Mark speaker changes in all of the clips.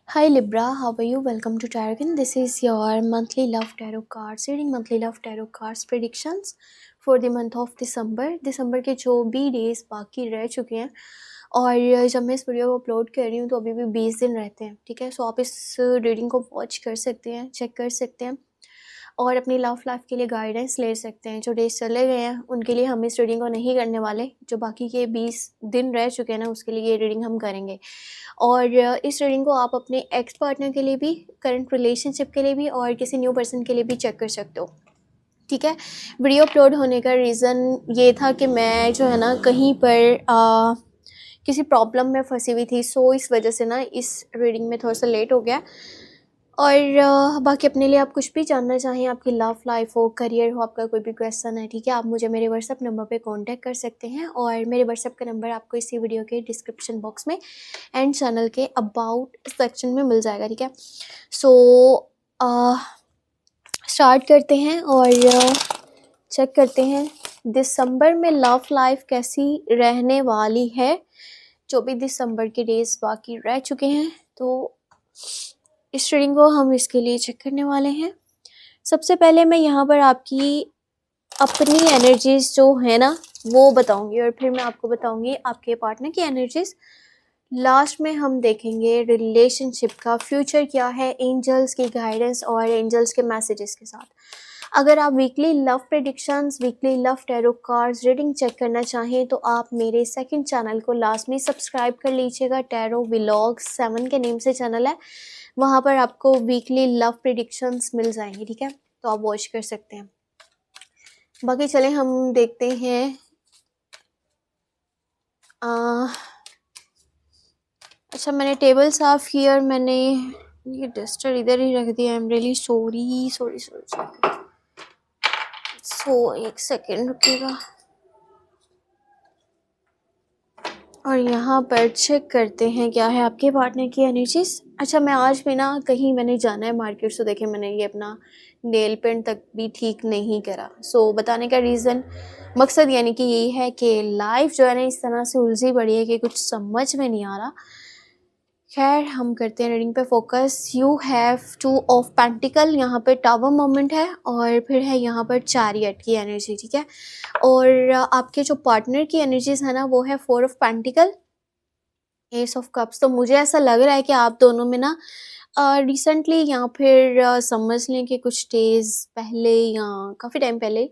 Speaker 1: Hi Libra, how are you? Welcome to Tarot. This is your monthly love tarot cards reading, monthly love tarot cards predictions for the month of December. दिसंबर के जो भी days बाकी रह चुके हैं और जब मैं इस वीडियो को अपलोड कर रही हूँ तो अभी भी 20 दिन रहते हैं, ठीक है। सो आप इस रीडिंग को वॉच कर सकते हैं, चेक कर सकते हैं और अपनी लव लाइफ के लिए गाइडेंस ले सकते हैं। जो डेज चले गए हैं उनके लिए हम इस रीडिंग को नहीं करने वाले, जो बाकी के 20 दिन रह चुके हैं ना उसके लिए ये रीडिंग हम करेंगे। और इस रीडिंग को आप अपने एक्स पार्टनर के लिए भी, करंट रिलेशनशिप के लिए भी और किसी न्यू पर्सन के लिए भी चेक कर सकते हो, ठीक है। वीडियो अपलोड होने का रीज़न ये था कि मैं जो है ना कहीं पर किसी प्रॉब्लम में फंसी हुई थी, सो इस वजह से ना इस रीडिंग में थोड़ा सा लेट हो गया। और बाकी अपने लिए आप कुछ भी जानना चाहें, आपकी लव लाइफ हो, करियर हो, आपका कोई भी क्वेश्चन है, ठीक है, आप मुझे मेरे व्हाट्सएप नंबर पे कांटेक्ट कर सकते हैं। और मेरे व्हाट्सएप का नंबर आपको इसी वीडियो के डिस्क्रिप्शन बॉक्स में एंड चैनल के अबाउट सेक्शन में मिल जाएगा, ठीक है। सो स्टार्ट करते हैं और चेक करते हैं दिसंबर में लव लाइफ कैसी रहने वाली है। जो भी दिसंबर के डेज बाकी रह चुके हैं तो इस रीडिंग को हम इसके लिए चेक करने वाले हैं। सबसे पहले मैं यहाँ पर आपकी अपनी एनर्जीज जो है ना वो बताऊंगी और फिर मैं आपको बताऊंगी आपके पार्टनर की एनर्जीज। लास्ट में हम देखेंगे रिलेशनशिप का फ्यूचर क्या है, एंजल्स की गाइडेंस और एंजल्स के मैसेजेस के साथ। अगर आप weekly love predictions, weekly love tarot cards reading check करना चाहें तो आप मेरे सेकंड चैनल को लास्ट में सब्सक्राइब कर लीजिएगा। टैरो व्लॉग्स 7 के नेम से चैनल है, वहाँ पर आपको वीकली लव प्रेडिक्शंस मिल जाएंगी, ठीक है, तो आप वॉच कर सकते हैं। बाकी चले हम देखते हैं। अच्छा, मैंने टेबल साफ़ किया और मैंने ये डस्टर इधर ही रख दिया। I am really sorry sorry sorry. So एक सेकेंड रुकिएगा और यहाँ पर चेक करते हैं क्या है आपके पार्टनर की एनर्जीज। अच्छा, मैं आज भी ना कहीं मैंने जाना है मार्केट, सो देखे मैंने ये अपना नेल पेंट तक भी ठीक नहीं करा। सो बताने का रीज़न, मकसद यानी कि यही है कि लाइफ जो है ना इस तरह से उलझी पड़ी है कि कुछ समझ में नहीं आ रहा। खैर, हम करते हैं रीडिंग पे focus. You have 2 of pentacle, यहाँ पे टावर मोमेंट है और फिर है यहाँ पर चैरियट की एनर्जी, ठीक है। और आपके जो पार्टनर की एनर्जीज है ना वो है 4 of pentacle, S of cups. तो मुझे ऐसा लग रहा है कि आप दोनों में ना रिसेंटली या फिर समझ लें कि कुछ डेज पहले या काफ़ी टाइम पहले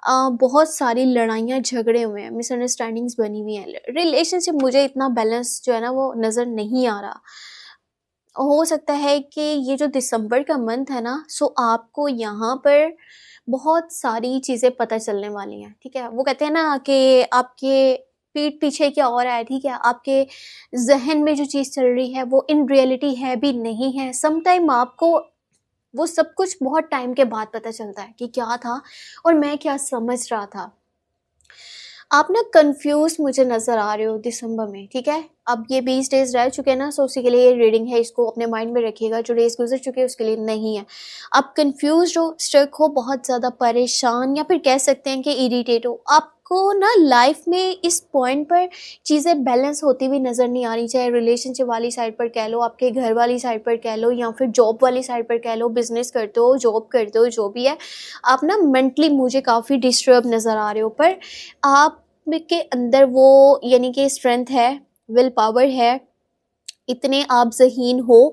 Speaker 1: बहुत सारी लड़ाइयाँ झगड़े हुए हैं, मिसअंडरस्टैंडिंग्स बनी हुई हैं। रिलेशनशिप मुझे इतना बैलेंस जो है ना वो नज़र नहीं आ रहा। हो सकता है कि ये जो दिसंबर का मंथ है ना, सो आपको यहाँ पर बहुत सारी चीज़ें पता चलने वाली हैं, ठीक है। वो कहते हैं ना कि आपके पीठ पीछे क्या हो रहा है, ठीक है, आपके जहन में जो चीज़ चल रही है वो इन रियलिटी है भी नहीं है। सम टाइम आपको वो सब कुछ बहुत टाइम के बाद पता चलता है कि क्या था और मैं क्या समझ रहा था। आप ना कंफ्यूज मुझे नज़र आ रहे हो दिसंबर में, ठीक है। अब ये 20 डेज रह चुके हैं ना, सो उसी के लिए ये रीडिंग है, इसको अपने माइंड में रखिएगा। जो डेज गुजर चुके हैं उसके लिए नहीं है। आप कंफ्यूज हो, स्ट्रक हो, बहुत ज़्यादा परेशान या फिर कह सकते हैं कि इरिटेट हो। आपको ना लाइफ में इस पॉइंट पर चीज़ें बैलेंस होती हुई नज़र नहीं आ रही, चाहे रिलेशनशिप वाली साइड पर कह लो, आपके घर वाली साइड पर कह लो, या फिर जॉब वाली साइड पर कह लो। बिजनेस करते हो, जॉब करते हो, जो भी है, आप ना मेंटली मुझे काफ़ी डिस्टर्ब नज़र आ रहे हो। पर आप के अंदर वो यानी कि स्ट्रेंथ है, विल पावर है, इतने आप ज़हीन हो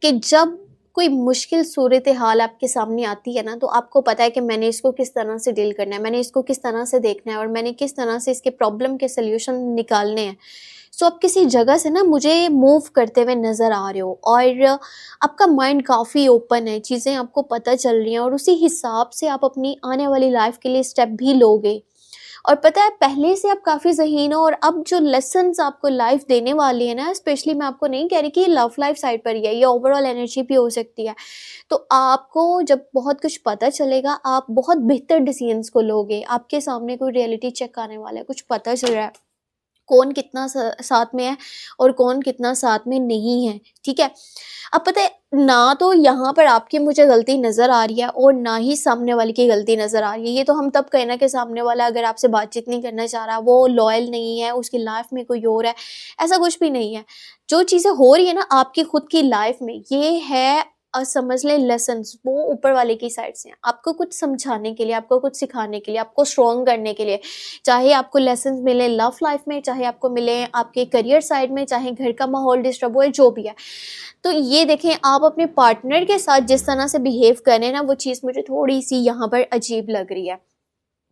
Speaker 1: कि जब कोई मुश्किल सूरत हाल आपके सामने आती है ना तो आपको पता है कि मैंने इसको किस तरह से डील करना है, मैंने इसको किस तरह से देखना है और मैंने किस तरह से इसके प्रॉब्लम के सल्यूशन निकालने हैं। सो आप किसी जगह से ना मुझे मूव करते हुए नज़र आ रहे हो और आपका माइंड काफ़ी ओपन है, चीज़ें आपको पता चल रही हैं और उसी हिसाब से आप अपनी आने वाली लाइफ के लिए स्टेप भी लोगे। और पता है पहले से आप काफ़ी ज़हीन हो और अब जो लेसन्स आपको लाइफ देने वाली है ना, स्पेशली मैं आपको नहीं कह रही कि ये लव लाइफ साइड पर ही है, ये ओवरऑल एनर्जी भी हो सकती है। तो आपको जब बहुत कुछ पता चलेगा आप बहुत बेहतर डिसीजंस को लोगे। आपके सामने कोई रियलिटी चेक आने वाला है, कुछ पता चल रहा है, कौन कितना साथ में है और कौन कितना साथ में नहीं है, ठीक है। अब पता है ना, तो यहाँ पर आपकी मुझे गलती नज़र आ रही है और ना ही सामने वाले की गलती नज़र आ रही है। ये तो हम तब कहना कि सामने वाला अगर आपसे बातचीत नहीं करना चाह रहा, वो लॉयल नहीं है, उसकी लाइफ में कोई और है, ऐसा कुछ भी नहीं है। जो चीज़ें हो रही है ना आपकी खुद की लाइफ में, ये है समझ लें लेसन्स, वो ऊपर वाले की साइड से हैं, आपको कुछ समझाने के लिए, आपको कुछ सिखाने के लिए, आपको स्ट्रॉन्ग करने के लिए। चाहे आपको लेसन्स मिले लव लाइफ में, चाहे आपको मिले आपके करियर साइड में, चाहे घर का माहौल डिस्टर्ब हो, जो भी है। तो ये देखें, आप अपने पार्टनर के साथ जिस तरह से बिहेव करें ना, वो चीज़ मुझे थोड़ी सी यहाँ पर अजीब लग रही है,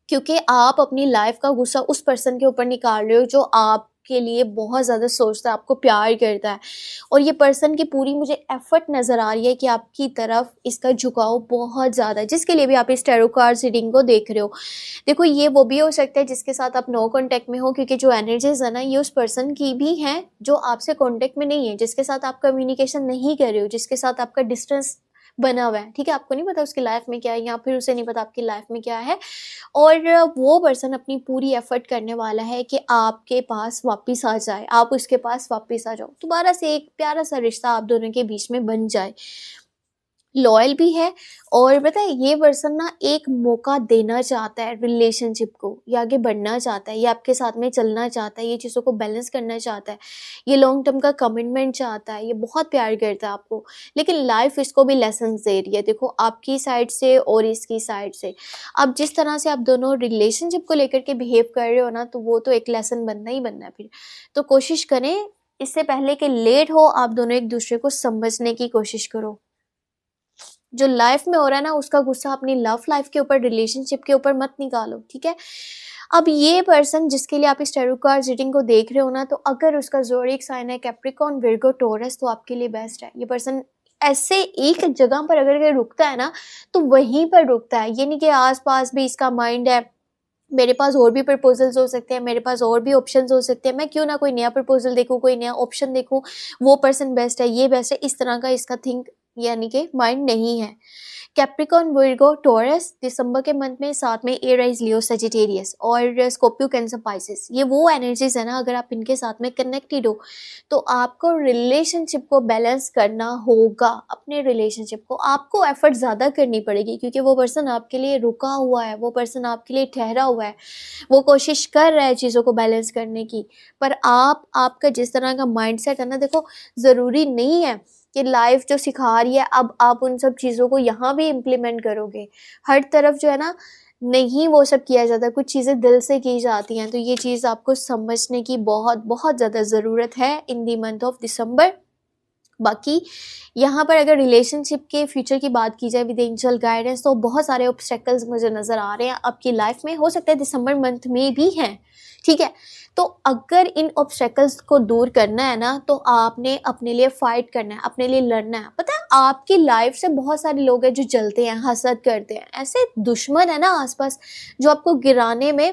Speaker 1: क्योंकि आप अपनी लाइफ का गुस्सा उस पर्सन के ऊपर निकाल रहे हो जो आपके लिए बहुत ज़्यादा सोचता है, आपको प्यार करता है, और ये पर्सन की पूरी मुझे एफर्ट नज़र आ रही है कि आपकी तरफ इसका झुकाव बहुत ज़्यादा है, जिसके लिए भी आप इस टैरो कार्ड रीडिंग को देख रहे हो। देखो, ये वो भी हो सकता है जिसके साथ आप नो कांटेक्ट में हो, क्योंकि जो एनर्जीज है ना, ये उस पर्सन की भी हैं जो आपसे कांटेक्ट में नहीं है, जिसके साथ आप कम्युनिकेशन नहीं कर रहे हो, जिसके साथ आपका डिस्टेंस बना हुआ है, ठीक है। आपको नहीं पता उसकी लाइफ में क्या है, या फिर उसे नहीं पता आपकी लाइफ में क्या है, और वो पर्सन अपनी पूरी एफर्ट करने वाला है कि आपके पास वापस आ जाए, आप उसके पास वापस आ जाओ, दोबारा से एक प्यारा सा रिश्ता आप दोनों के बीच में बन जाए। लॉयल भी है, और पता है ये पर्सन ना एक मौका देना चाहता है रिलेशनशिप को, ये आगे बढ़ना चाहता है, ये आपके साथ में चलना चाहता है, ये चीज़ों को बैलेंस करना चाहता है, ये लॉन्ग टर्म का कमिटमेंट चाहता है, ये बहुत प्यार करता है आपको, लेकिन लाइफ इसको भी लेसन दे रही है। देखो, आपकी साइड से और इसकी साइड से, अब जिस तरह से आप दोनों रिलेशनशिप को लेकर के बिहेव कर रहे हो ना, तो वो तो एक लेसन बनना ही बनना है फिर। तो कोशिश करें इससे पहले कि लेट हो, आप दोनों एक दूसरे को समझने की कोशिश करो। जो लाइफ में हो रहा है ना, उसका गुस्सा अपनी लव लाइफ के ऊपर, रिलेशनशिप के ऊपर मत निकालो, ठीक है। अब ये पर्सन जिसके लिए आप इस टैरो कार्ड रीडिंग को देख रहे हो ना, तो अगर उसका ज़ोडिएक साइन है कैप्रिकॉर्न, विर्गो, टॉरस, तो आपके लिए बेस्ट है। ये पर्सन ऐसे एक जगह पर अगर रुकता है ना, तो वहीं पर रुकता है, ये नहीं कि आस पास भी इसका माइंड है, मेरे पास और भी प्रपोजल्स हो सकते हैं, मेरे पास और भी ऑप्शंस हो सकते हैं, मैं क्यों ना कोई नया प्रपोजल देखूं, कोई नया ऑप्शन देखूं, वो पर्सन बेस्ट है, ये बेस्ट है, इस तरह का इसका थिंक यानी कि माइंड नहीं है। कैप्रिकॉर्न, वर्गो, टॉरस दिसंबर के मंथ में, साथ में एराइज, लियो, सजिटेरियस और स्कॉर्पियो, कैंसर, पाइसेस, ये वो एनर्जीज है ना, अगर आप इनके साथ में कनेक्टेड हो तो आपको रिलेशनशिप को बैलेंस करना होगा। अपने रिलेशनशिप को आपको एफर्ट ज़्यादा करनी पड़ेगी, क्योंकि वो पर्सन आपके लिए रुका हुआ है, वो पर्सन आपके लिए ठहरा हुआ है, वो कोशिश कर रहा है चीज़ों को बैलेंस करने की। पर आपका जिस तरह का माइंडसेट है ना, देखो, ज़रूरी नहीं है कि लाइफ जो सिखा रही है अब आप उन सब चीज़ों को यहाँ भी इम्प्लीमेंट करोगे। हर तरफ जो है ना, नहीं वो सब किया जाता, कुछ चीज़ें दिल से की जाती हैं, तो ये चीज़ आपको समझने की बहुत बहुत ज़्यादा ज़रूरत है इन दी मंथ ऑफ दिसंबर। बाकी यहाँ पर अगर रिलेशनशिप के फ्यूचर की बात की जाए विद एंजल गाइडेंस, तो बहुत सारे ऑब्स्टेकल्स मुझे नज़र आ रहे हैं आपकी लाइफ में, हो सकता है दिसंबर मंथ में भी हैं, ठीक है। तो अगर इन ऑब्स्टेकल्स को दूर करना है ना, तो आपने अपने लिए फाइट करना है, अपने लिए लड़ना है। पता है, आपकी लाइफ से बहुत सारे लोग हैं जो जलते हैं, हसद करते हैं, ऐसे दुश्मन है ना आसपास जो आपको गिराने में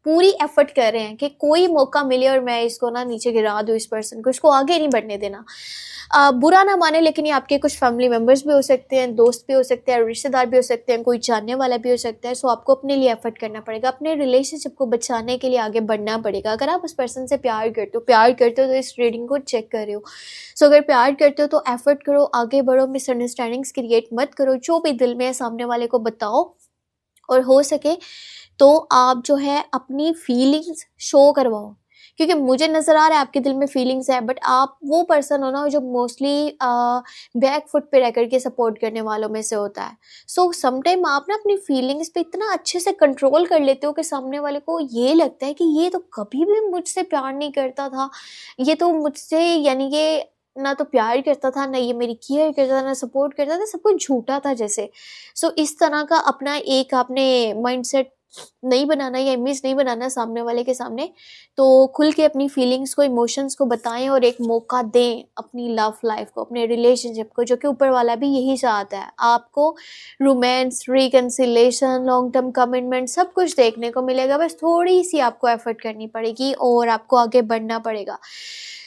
Speaker 1: पूरी एफर्ट कर रहे हैं कि कोई मौका मिले और मैं इसको ना नीचे गिरा दूँ, इस पर्सन को, इसको आगे नहीं बढ़ने देना। बुरा ना माने, लेकिन ये आपके कुछ फैमिली मेम्बर्स भी हो सकते हैं, दोस्त भी हो सकते हैं, रिश्तेदार भी हो सकते हैं, कोई जानने वाला भी हो सकता है। सो आपको अपने लिए एफर्ट करना पड़ेगा, अपने रिलेशनशिप को बचाने के लिए आगे बढ़ना पड़ेगा। अगर आप उस पर्सन से प्यार करते हो तो इस रीडिंग को चेक कर रहे हो। सो अगर प्यार करते हो तो एफर्ट करो, आगे बढ़ो, मिसअंडरस्टैंडिंग्स क्रिएट मत करो, जो भी दिल में है सामने वाले को बताओ, और हो सके तो आप जो है अपनी फीलिंग्स शो करवाओ, क्योंकि मुझे नज़र आ रहा है आपके दिल में फीलिंग्स है, बट आप वो पर्सन हो ना जो मोस्टली बैक फुट पे रह करके सपोर्ट करने वालों में से होता है। सो समटाइम आप ना अपनी फीलिंग्स पे इतना अच्छे से कंट्रोल कर लेते हो कि सामने वाले को ये लगता है कि ये तो कभी भी मुझसे प्यार नहीं करता था, ये तो मुझसे यानी कि ना तो प्यार करता था, ना ये मेरी केयर करता था, ना सपोर्ट करता था, सब कुछ झूठा था जैसे। सो इस तरह का अपना एक आपने माइंडसेट नहीं बनाना या इमेज नहीं बनाना सामने वाले के सामने। तो खुल के अपनी फीलिंग्स को, इमोशंस को बताएं और एक मौका दें अपनी लव लाइफ को, अपने रिलेशनशिप को, जो कि ऊपर वाला भी यही चाहता है। आपको romance, reconciliation, long term commitment सब कुछ देखने को मिलेगा, बस थोड़ी सी आपको एफर्ट करनी पड़ेगी और आपको आगे बढ़ना पड़ेगा।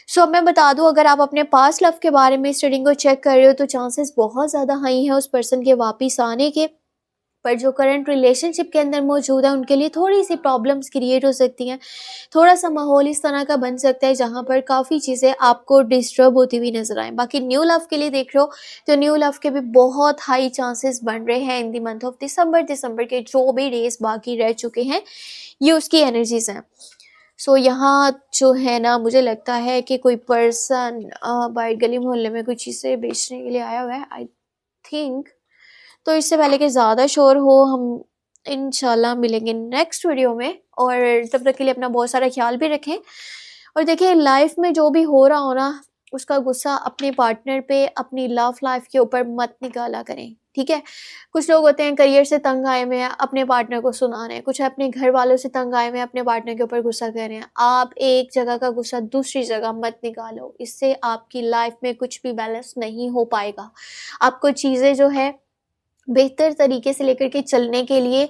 Speaker 1: सो मैं बता दूं, अगर आप अपने पास्ट लव के बारे में इस रीडिंग को चेक कर रहे हो तो चांसेस बहुत ज़्यादा हाई हैं उस पर्सन के वापस आने के। पर जो करंट रिलेशनशिप के अंदर मौजूद है उनके लिए थोड़ी सी प्रॉब्लम्स क्रिएट हो सकती हैं। थोड़ा सा माहौल इस तरह का बन सकता है जहाँ पर काफ़ी चीज़ें आपको डिस्टर्ब होती हुई नजर आए। बाकी न्यू लव के लिए देख रहे हो तो न्यू लव के भी बहुत हाई चांसेस बन रहे हैं in the month of December के जो भी डेज बाकी रह चुके हैं ये उसकी एनर्जीज हैं। सो यहाँ जो है ना मुझे लगता है कि कोई पर्सन बाहर गली मोहल्ले में कोई चीज़ें बेचने के लिए आया हुआ है आई थिंक। तो इससे पहले कि ज़्यादा शोर हो हम इंशाल्लाह मिलेंगे नेक्स्ट वीडियो में, और तब तक के लिए अपना बहुत सारा ख्याल भी रखें। और देखिए लाइफ में जो भी हो रहा हो ना उसका गुस्सा अपने पार्टनर पे, अपनी लव लाइफ के ऊपर मत निकाला करें, ठीक है। कुछ लोग होते हैं करियर से तंग आए हुए हैं अपने पार्टनर को सुना रहे हैं, कुछ अपने घर वालों से तंग आए हुए हैं अपने पार्टनर के ऊपर गुस्सा कर रहे हैं। आप एक जगह का गुस्सा दूसरी जगह मत निकालो, इससे आपकी लाइफ में कुछ भी बैलेंस नहीं हो पाएगा। आपको चीज़ें जो है बेहतर तरीके से लेकर के चलने के लिए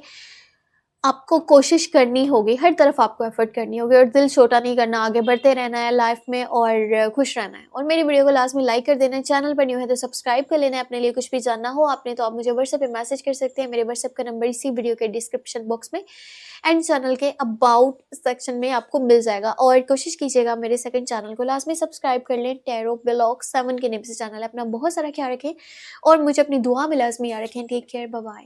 Speaker 1: आपको कोशिश करनी होगी, हर तरफ आपको एफर्ट करनी होगी और दिल छोटा नहीं करना, आगे बढ़ते रहना है लाइफ में और खुश रहना है। और मेरी वीडियो को लास्ट में लाइक कर देना है, चैनल पर न्यू है तो सब्सक्राइब कर लेना है। अपने लिए कुछ भी जानना हो आपने तो आप मुझे व्हाट्सएप पे मैसेज कर सकते हैं, मेरे व्हाट्सएप का नंबर इसी वीडियो के डिस्क्रिप्शन बॉक्स में एंड चैनल के अबाउट सेक्शन में आपको मिल जाएगा। और कोशिश कीजिएगा मेरे सेकंड चैनल को लास्ट में सब्सक्राइब कर लें, टैरो ब्लॉग 7 के नेम से चैनल है। अपना बहुत सारा ख्याल रखें और मुझे अपनी दुआ में लाजमी याद रखें। Take care, bye bye.